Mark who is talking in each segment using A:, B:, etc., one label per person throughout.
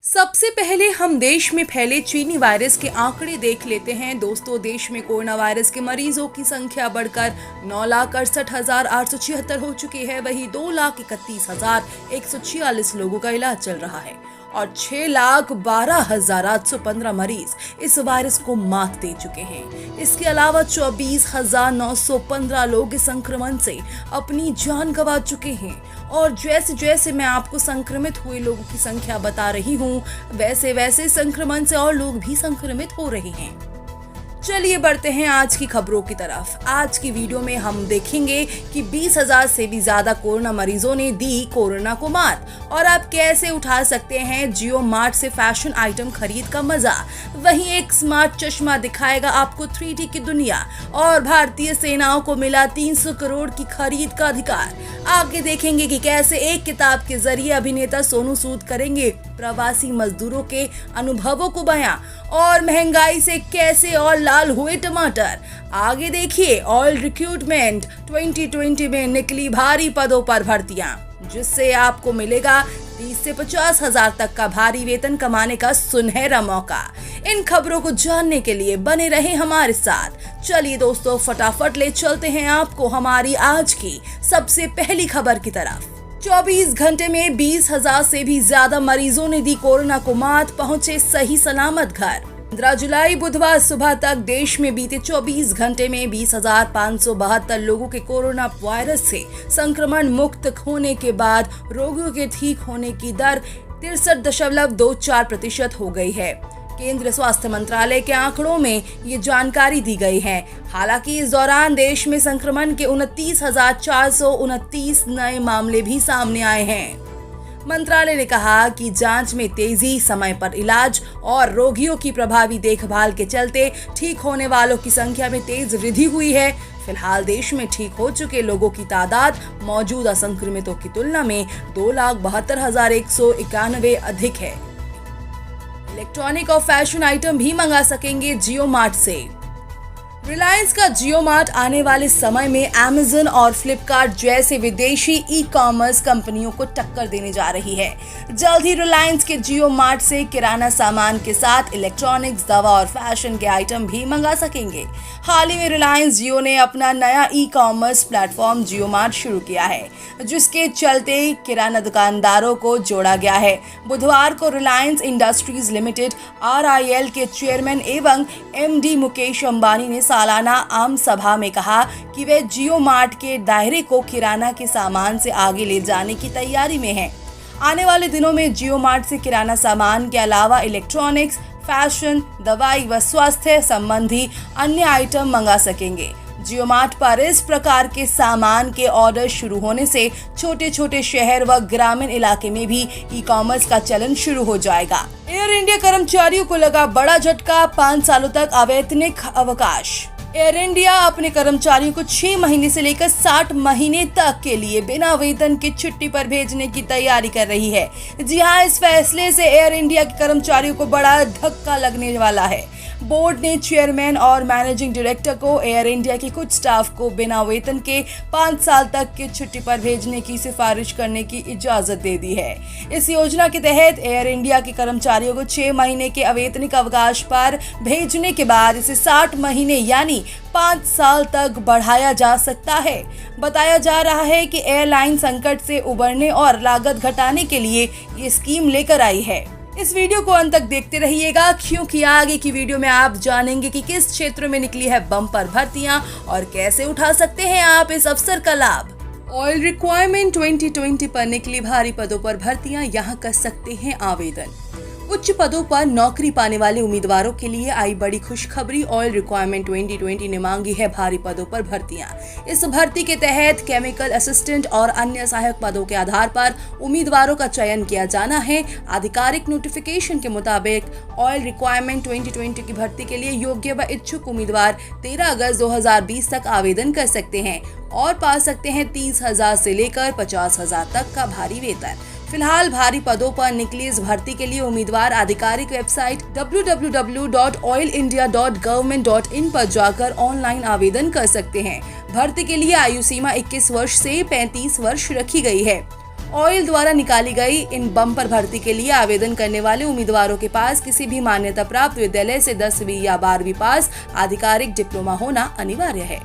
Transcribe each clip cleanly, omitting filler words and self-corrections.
A: सबसे पहले हम देश में फैले चीनी वायरस के आंकड़े देख लेते हैं। दोस्तों, देश में कोरोना वायरस के मरीजों की संख्या बढ़कर 9,68,876 हो चुकी है। वहीं 2,31,146 लोगों का इलाज चल रहा है और 6,12,815 मरीज इस वायरस को मात दे चुके हैं। इसके अलावा 24,915 लोग इस संक्रमण से अपनी जान गंवा चुके हैं। और जैसे जैसे मैं आपको संक्रमित हुए लोगों की संख्या बता रही हूँ, वैसे वैसे संक्रमण से और लोग भी संक्रमित हो रहे हैं। चलिए बढ़ते हैं आज की खबरों की तरफ। आज की वीडियो में हम देखेंगे कि 20,000 से भी ज्यादा कोरोना मरीजों ने दी कोरोना को मात और आप कैसे उठा सकते हैं जियो मार्ट से फैशन आइटम खरीद का मजा। वहीं एक स्मार्ट चश्मा दिखाएगा आपको 3D की दुनिया और भारतीय सेनाओं को मिला 300 करोड़ की खरीद का अधिकार। आगे देखेंगे कि कैसे एक किताब के जरिए अभिनेता सोनू सूद करेंगे प्रवासी मजदूरों के अनुभवों को बयां और महंगाई से कैसे और लाल हुए टमाटर। आगे देखिए ऑयल रिक्रूटमेंट 2020 में निकली भारी पदों पर भर्तियां, जिससे आपको मिलेगा 30 से 50 हजार तक का भारी वेतन कमाने का सुनहरा मौका। इन खबरों को जानने के लिए बने रहे हमारे साथ। चलिए दोस्तों, फटाफट ले चलते हैं आपको हमारी आज की सबसे पहली खबर की तरफ। 24 घंटे में 20,000 से भी ज्यादा मरीजों ने दी कोरोना को मात, पहुंचे सही सलामत घर। 15 जुलाई बुधवार सुबह तक देश में बीते 24 घंटे में 20,572 लोगों के कोरोना वायरस से संक्रमण मुक्त होने के बाद रोगियों के ठीक होने की दर 63.24% हो गई है। केंद्रीय स्वास्थ्य मंत्रालय के आंकड़ों में ये जानकारी दी गई है। हालांकि इस दौरान देश में संक्रमण के 29,429 नए मामले भी सामने आए हैं। मंत्रालय ने कहा कि जांच में तेजी, समय पर इलाज और रोगियों की प्रभावी देखभाल के चलते ठीक होने वालों की संख्या में तेज वृद्धि हुई है। फिलहाल देश में ठीक हो चुके लोगों की तादाद मौजूदा संक्रमितों की तुलना में 2,72,191 अधिक है। इलेक्ट्रॉनिक और फैशन आइटम भी मंगा सकेंगे जियो मार्ट से। रिलायंस का जियो मार्ट आने वाले समय में अमेज़न और फ्लिपकार्ट जैसे विदेशी ई-कॉमर्स कंपनियों को टक्कर देने जा रही है। जल्द ही रिलायंस के जियो मार्ट से किराना सामान के साथ इलेक्ट्रॉनिक्स, दवा और फैशन के आइटम भी मंगा सकेंगे। हाल ही में रिलायंस जियो ने अपना नया ई-कॉमर्स प्लेटफॉर्म जियो मार्ट शुरू किया है, जिसके चलते किराना दुकानदारों को जोड़ा गया है। बुधवार को रिलायंस इंडस्ट्रीज लिमिटेड RIL के चेयरमैन एवं MD मुकेश अंबानी ने सालाना आम सभा में कहा कि वे जियो मार्ट के दायरे को किराना के सामान से आगे ले जाने की तैयारी में हैं। आने वाले दिनों में जियो मार्ट से किराना सामान के अलावा इलेक्ट्रॉनिक्स, फैशन, दवाई व स्वास्थ्य संबंधी अन्य आइटम मंगा सकेंगे। जियो मार्ट पर इस प्रकार के सामान के ऑर्डर शुरू होने से छोटे छोटे शहर व ग्रामीण इलाके में भी ई-कॉमर्स का चलन शुरू हो जाएगा। एयर इंडिया कर्मचारियों को लगा बड़ा झटका, 5 सालों तक अवैतनिक अवकाश। एयर इंडिया अपने कर्मचारियों को 6 महीने से लेकर 60 महीने तक के लिए बिना वेतन की छुट्टी पर भेजने की तैयारी कर रही है। जी हाँ, इस फैसले से एयर इंडिया के कर्मचारियों को बड़ा धक्का लगने वाला है। बोर्ड ने चेयरमैन और मैनेजिंग डायरेक्टर को एयर इंडिया के कुछ स्टाफ को बिना वेतन के 5 साल तक की छुट्टी पर भेजने की सिफारिश करने की इजाजत दे दी है। इस योजना के तहत एयर इंडिया के कर्मचारियों को 6 महीने के अवैतनिक अवकाश पर भेजने के बाद इसे 60 महीने यानी 5 साल तक बढ़ाया जा सकता है। बताया जा रहा है कि एयरलाइन संकट से उबरने और लागत घटाने के लिए ये स्कीम लेकर आई है। इस वीडियो को अंत तक देखते रहिएगा, क्योंकि आगे की वीडियो में आप जानेंगे कि किस क्षेत्र में निकली है बम्पर भर्तियां और कैसे उठा सकते हैं आप इस अवसर का लाभ। ऑयल रिक्वायरमेंट 2020 पर निकली भारी पदों पर भर्तियां, यहां कर सकते हैं आवेदन। उच्च पदों पर नौकरी पाने वाले उम्मीदवारों के लिए आई बड़ी खुशखबरी। ऑयल रिक्वायरमेंट 2020 ने मांगी है भारी पदों पर भर्तियां। इस भर्ती के तहत केमिकल असिस्टेंट और अन्य सहायक पदों के आधार पर उम्मीदवारों का चयन किया जाना है। आधिकारिक नोटिफिकेशन के मुताबिक ऑयल रिक्वायरमेंट 2020 की भर्ती के लिए योग्य व इच्छुक उम्मीदवार 13 अगस्त 2020 तक आवेदन कर सकते हैं और पा सकते हैं 30,000 से लेकर 50,000 तक का भारी वेतन। फिलहाल भारी पदों पर निकली इस भर्ती के लिए उम्मीदवार आधिकारिक वेबसाइट www.oilindia.government.in पर जाकर ऑनलाइन आवेदन कर सकते हैं। भर्ती के लिए आयु सीमा 21 वर्ष से 35 वर्ष रखी गई है। ऑयल द्वारा निकाली गई इन बम्पर भर्ती के लिए आवेदन करने वाले उम्मीदवारों के पास किसी भी मान्यता प्राप्त विद्यालय से 10वीं या 12वीं पास आधिकारिक डिप्लोमा होना अनिवार्य है।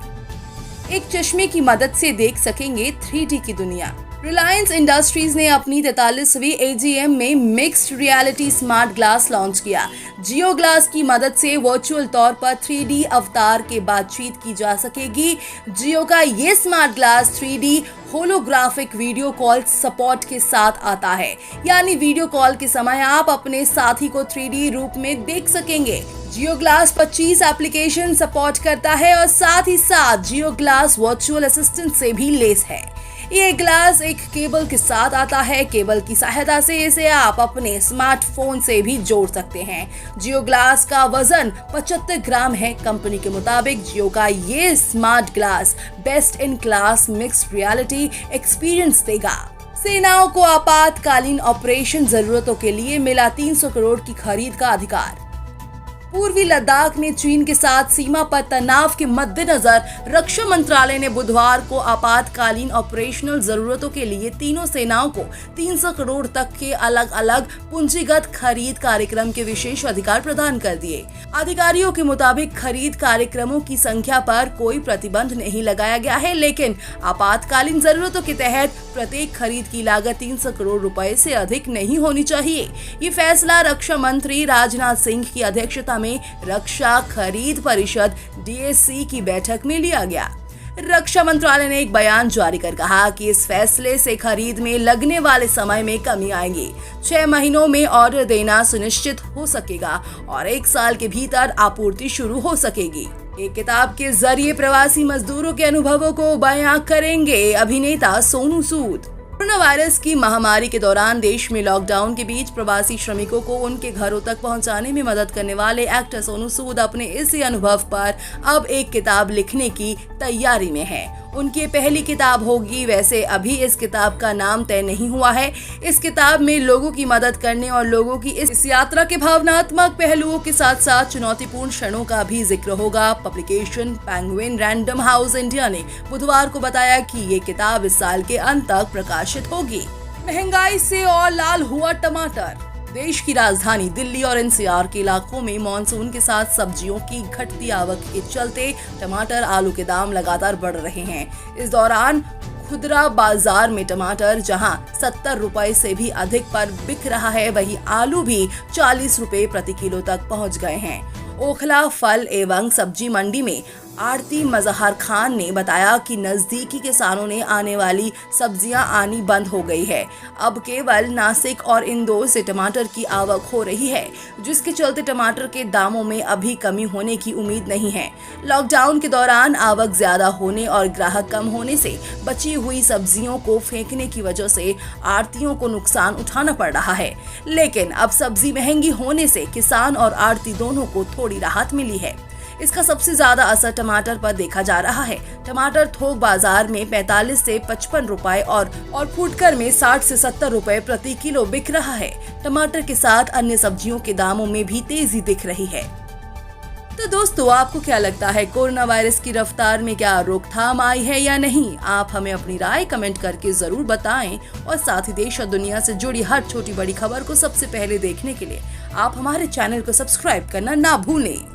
A: एक चश्मे की मदद से देख सकेंगे 3D की दुनिया। रिलायंस इंडस्ट्रीज ने अपनी 43वीं AGM में mixed reality smart glass launch किया। जियो ग्लास की मदद से वर्चुअल तौर पर 3D अवतार के बातचीत की जा सकेगी। जियो का ये smart glass 3D holographic video call support के साथ आता है, यानी वीडियो कॉल के समय आप अपने साथी को 3D रूप में देख सकेंगे। जियो ग्लास 25 एप्लीकेशन सपोर्ट करता है और साथ ही साथ जियो ग्लास वर्चुअल असिस्टेंट से भी लैस है। ये ग्लास एक केबल के साथ आता है। केबल की सहायता से इसे आप अपने स्मार्टफोन से भी जोड़ सकते हैं। जियो ग्लास का वजन 75 ग्राम है। कंपनी के मुताबिक जियो का ये smart glass best in class mixed reality experience देगा। सेनाओं को आपातकालीन ऑपरेशन जरूरतों के लिए मिला 300 करोड़ की खरीद का अधिकार। पूर्वी लद्दाख में चीन के साथ सीमा पर तनाव के मद्देनजर रक्षा मंत्रालय ने बुधवार को आपातकालीन ऑपरेशनल जरूरतों के लिए तीनों सेनाओं को 300 करोड़ तक के अलग अलग पूंजीगत खरीद कार्यक्रम के विशेष अधिकार प्रदान कर दिए। अधिकारियों के मुताबिक खरीद कार्यक्रमों की संख्या पर कोई प्रतिबंध नहीं लगाया गया है, लेकिन आपातकालीन जरूरतों के तहत प्रत्येक खरीद की लागत 300 करोड़ रुपए से अधिक नहीं होनी चाहिए। ये फैसला रक्षा मंत्री राजनाथ सिंह की अध्यक्षता में रक्षा खरीद परिषद DSC की बैठक में लिया गया। रक्षा मंत्रालय ने एक बयान जारी कर कहा कि इस फैसले से खरीद में लगने वाले समय में कमी आएगी। 6 महीनों में ऑर्डर देना सुनिश्चित हो सकेगा और 1 साल के भीतर आपूर्ति शुरू हो सकेगी। एक किताब के जरिए प्रवासी मजदूरों के अनुभवों को बयां करेंगे अभिनेता सोनू सूद। कोरोना वायरस की महामारी के दौरान देश में लॉकडाउन के बीच प्रवासी श्रमिकों को उनके घरों तक पहुंचाने में मदद करने वाले एक्टर सोनू सूद अपने इसी अनुभव पर अब एक किताब लिखने की तैयारी में है। उनकी पहली किताब होगी। वैसे अभी इस किताब का नाम तय नहीं हुआ है। इस किताब में लोगों की मदद करने और लोगों की इस यात्रा के भावनात्मक पहलुओं के साथ साथ चुनौतीपूर्ण क्षणों का भी जिक्र होगा। Publication penguin random house India ने बुधवार को बताया कि ये किताब इस साल के अंत तक प्रकाशित होगी। महंगाई से और लाल हुआ टमाटर। देश की राजधानी दिल्ली और NCR के इलाकों में मानसून के साथ सब्जियों की घटती आवक के चलते टमाटर आलू के दाम लगातार बढ़ रहे हैं। इस दौरान खुदरा बाजार में टमाटर जहां 70 रुपए से भी अधिक पर बिक रहा है, वहीं आलू भी 40 रुपए प्रति किलो तक पहुंच गए हैं। ओखला फल एवं सब्जी मंडी में आड़ती मजहर खान ने बताया कि नजदीकी किसानों ने आने वाली सब्जियां आनी बंद हो गई है। अब केवल नासिक और इंदौर से टमाटर की आवक हो रही है, जिसके चलते टमाटर के दामों में अभी कमी होने की उम्मीद नहीं है। लॉकडाउन के दौरान आवक ज्यादा होने और ग्राहक कम होने से बची हुई सब्जियों को फेंकने की वजह से आड़तियों को नुकसान उठाना पड़ रहा है, लेकिन अब सब्जी महंगी होने से किसान और आड़ती दोनों को थोड़ी राहत मिली है। इसका सबसे ज्यादा असर टमाटर पर देखा जा रहा है। टमाटर थोक बाजार में 45 से 55 रुपए और फुटकर में 60 से 70 रुपए प्रति किलो बिक रहा है। टमाटर के साथ अन्य सब्जियों के दामों में भी तेजी दिख रही है। तो दोस्तों, आपको क्या लगता है, कोरोना वायरस की रफ्तार में क्या रोकथाम आई है या नहीं? आप हमें अपनी राय कमेंट करके जरूर बताएं और साथ ही देश और दुनिया से जुड़ी हर छोटी बड़ी खबर को सबसे पहले देखने के लिए आप हमारे चैनल को सब्सक्राइब करना ना भूलें।